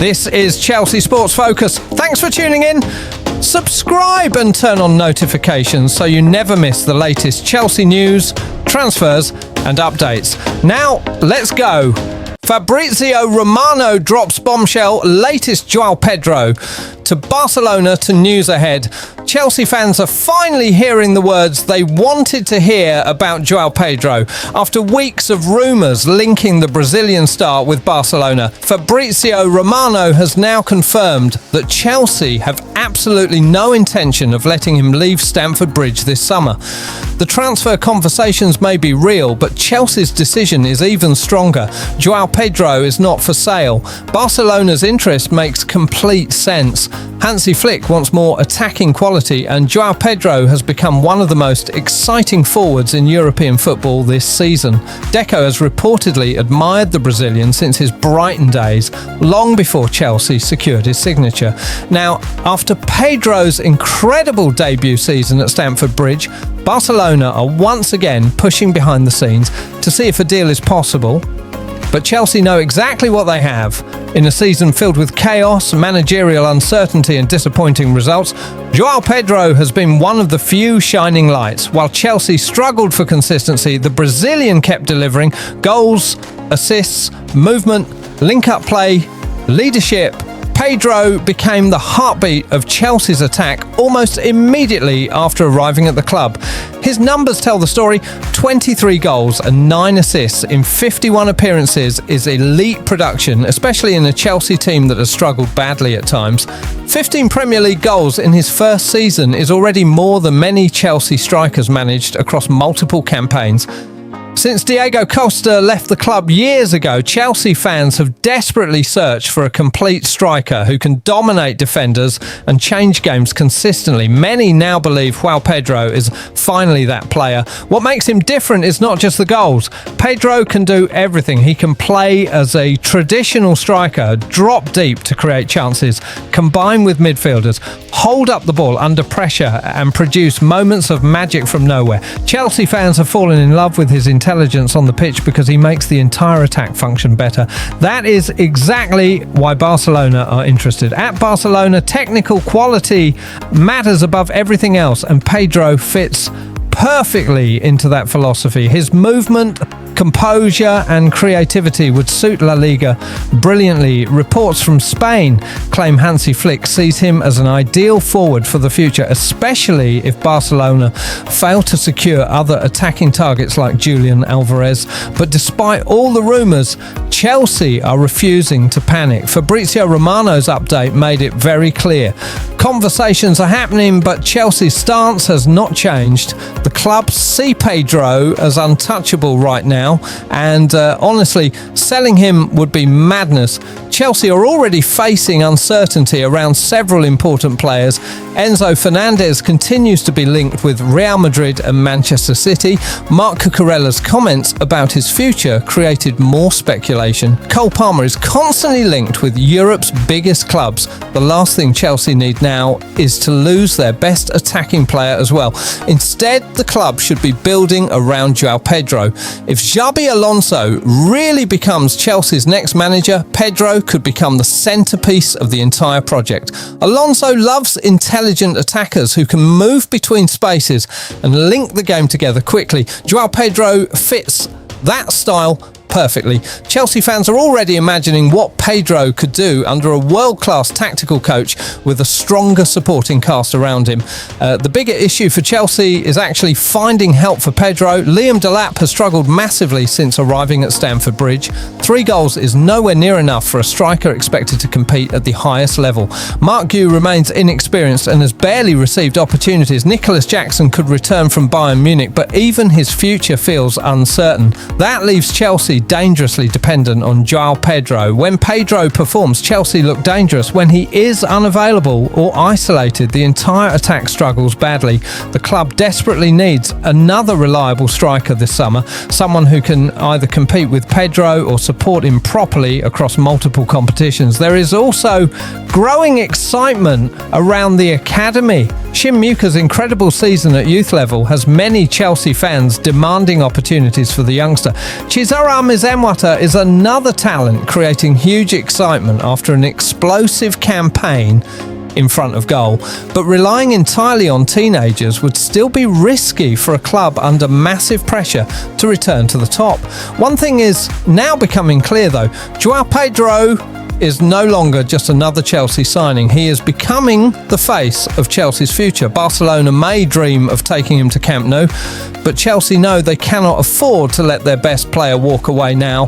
This is Chelsea Sports Focus. Thanks for tuning in. Subscribe and turn on notifications so you never miss the latest Chelsea news, transfers and updates. Now, let's go. Fabrizio Romano drops bombshell, latest João Pedro to Barcelona to news ahead. Chelsea fans are finally hearing the words they wanted to hear about João Pedro. After weeks of rumours linking the Brazilian star with Barcelona, Fabrizio Romano has now confirmed that Chelsea have absolutely no intention of letting him leave Stamford Bridge this summer. The transfer conversations may be real, but Chelsea's decision is even stronger. João Pedro is not for sale. Barcelona's interest makes complete sense. Hansi Flick wants more attacking quality, and João Pedro has become one of the most exciting forwards in European football this season. Deco has reportedly admired the Brazilian since his Brighton days, long before Chelsea secured his signature. Now, after Pedro's incredible debut season at Stamford Bridge, Barcelona are once again pushing behind the scenes to see if a deal is possible. But Chelsea know exactly what they have. In a season filled with chaos, managerial uncertainty and disappointing results, João Pedro has been one of the few shining lights. While Chelsea struggled for consistency, the Brazilian kept delivering goals, assists, movement, link-up play, leadership. Pedro became the heartbeat of Chelsea's attack almost immediately after arriving at the club. His numbers tell the story. 23 goals and 9 assists in 51 appearances is elite production, especially in a Chelsea team that has struggled badly at times. 15 Premier League goals in his first season is already more than many Chelsea strikers managed across multiple campaigns. Since Diego Costa left the club years ago, Chelsea fans have desperately searched for a complete striker who can dominate defenders and change games consistently. Many now believe João Pedro is finally that player. What makes him different is not just the goals. Pedro can do everything. He can play as a traditional striker, drop deep to create chances, combine with midfielders, hold up the ball under pressure and produce moments of magic from nowhere. Chelsea fans have fallen in love with his intelligence on the pitch because he makes the entire attack function better. That is exactly why Barcelona are interested. At Barcelona, technical quality matters above everything else, and Pedro fits perfectly into that philosophy. His movement, composure and creativity would suit La Liga brilliantly. Reports from Spain claim Hansi Flick sees him as an ideal forward for the future, especially if Barcelona fail to secure other attacking targets like Julian Alvarez. But despite all the rumours, Chelsea are refusing to panic. Fabrizio Romano's update made it very clear. Conversations are happening, but Chelsea's stance has not changed. The club see Pedro as untouchable right now, and honestly, selling him would be madness. Chelsea are already facing uncertainty around several important players. Enzo Fernandez continues to be linked with Real Madrid and Manchester City. Marc Cucurella's comments about his future created more speculation. Cole Palmer is constantly linked with Europe's biggest clubs. The last thing Chelsea need now is to lose their best attacking player as well. Instead, the club should be building around João Pedro. If Xabi Alonso really becomes Chelsea's next manager, Pedro could become the centrepiece of the entire project. Alonso loves intelligent attackers who can move between spaces and link the game together quickly. João Pedro fits that style perfectly. Chelsea fans are already imagining what Pedro could do under a world-class tactical coach with a stronger supporting cast around him. The bigger issue for Chelsea is actually finding help for Pedro. Liam Delap has struggled massively since arriving at Stamford Bridge. 3 goals is nowhere near enough for a striker expected to compete at the highest level. Mark Guehi remains inexperienced and has barely received opportunities. Nicholas Jackson could return from Bayern Munich, but even his future feels uncertain. That leaves Chelsea dangerously dependent on João Pedro. When Pedro performs, Chelsea look dangerous. When he is unavailable or isolated, the entire attack struggles badly. The club desperately needs another reliable striker this summer, someone who can either compete with Pedro or support him properly across multiple competitions. There is also growing excitement around the academy Muka's incredible season at youth level has many Chelsea fans demanding opportunities for the youngster. Chisora Mizemwata is another talent creating huge excitement after an explosive campaign in front of goal, but relying entirely on teenagers would still be risky for a club under massive pressure to return to the top. One thing is now becoming clear though, João Pedro is no longer just another Chelsea signing. He is becoming the face of Chelsea's future. Barcelona may dream of taking him to Camp Nou, but Chelsea know they cannot afford to let their best player walk away now.